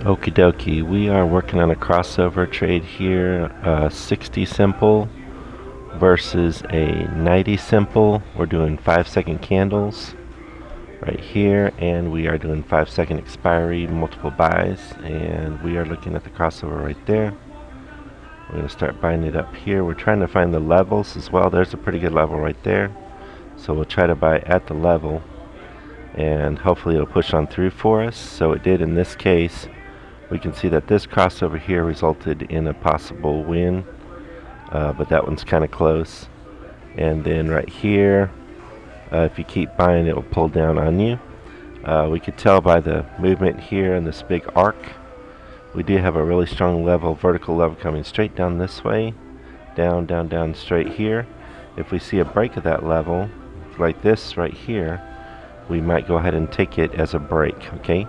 Okie dokie, we are working on a crossover trade here, 60 simple versus a 90 simple. We're doing 5-second candles right here, and we are doing 5-second expiry, multiple buys, and we are looking at the crossover right there. We're going to start buying it up here. We're trying to find the levels as well. There's a pretty good level right there, so we'll try to buy at the level, and hopefully it'll push on through for us. So it did in this case. We can see that this crossover here resulted in a possible win, but that one's kind of close. And then right here, if you keep buying, it will pull down on you. We could tell by the movement here in this big arc. We do have a really strong level, vertical level coming straight down this way, down, down, down, straight here. If we see a break of that level, like this right here, we might go ahead and take it as a break, okay?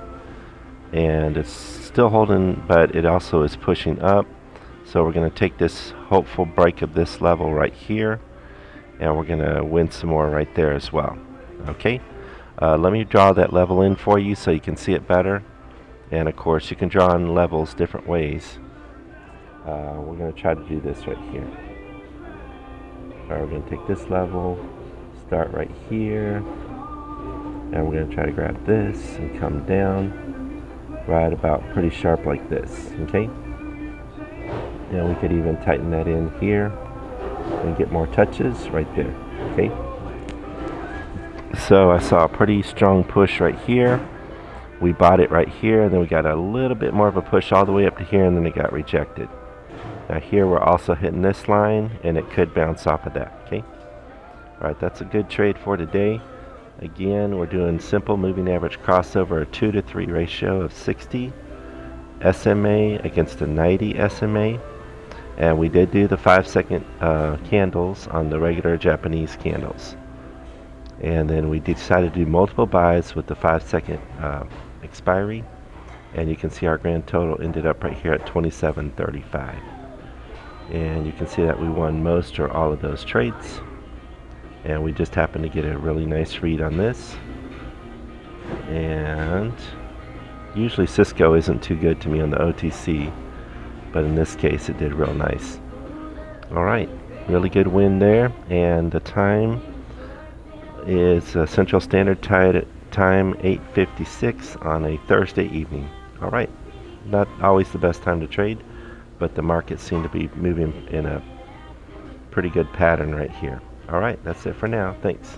And it's still holding, but it also is pushing up. So we're going to take this hopeful break of this level right here, and we're going to win some more right there as well. Okay, let me draw that level in for you so you can see it better. And of course, you can draw on levels different ways. We're going to try to do this right here. Alright, we're going to take this level, start right here, and we're going to try to grab this and come down right about pretty sharp like this, okay? And we could even tighten that in here and get more touches right there, okay? So I saw a pretty strong push right here. We bought it right here, and then we got a little bit more of a push all the way up to here, and then it got rejected. Now here we're also hitting this line, and it could bounce off of that, okay? Alright, that's a good trade for today. Again, we're doing simple moving average crossover, a 2 to 3 ratio of 60 SMA against a 90 SMA, and we did do the 5-second candles on the regular Japanese candles, and then we decided to do multiple buys with the 5-second expiry, and you can see our grand total ended up right here at 27.35, and you can see that we won most or all of those trades. And we just happened to get a really nice read on this. And usually Cisco isn't too good to me on the OTC, but in this case it did real nice. Alright, really good win there. And the time is Central Standard Time 8:56 on a Thursday evening. Alright, not always the best time to trade, but the market seemed to be moving in a pretty good pattern right here. Alright, that's it for now. Thanks.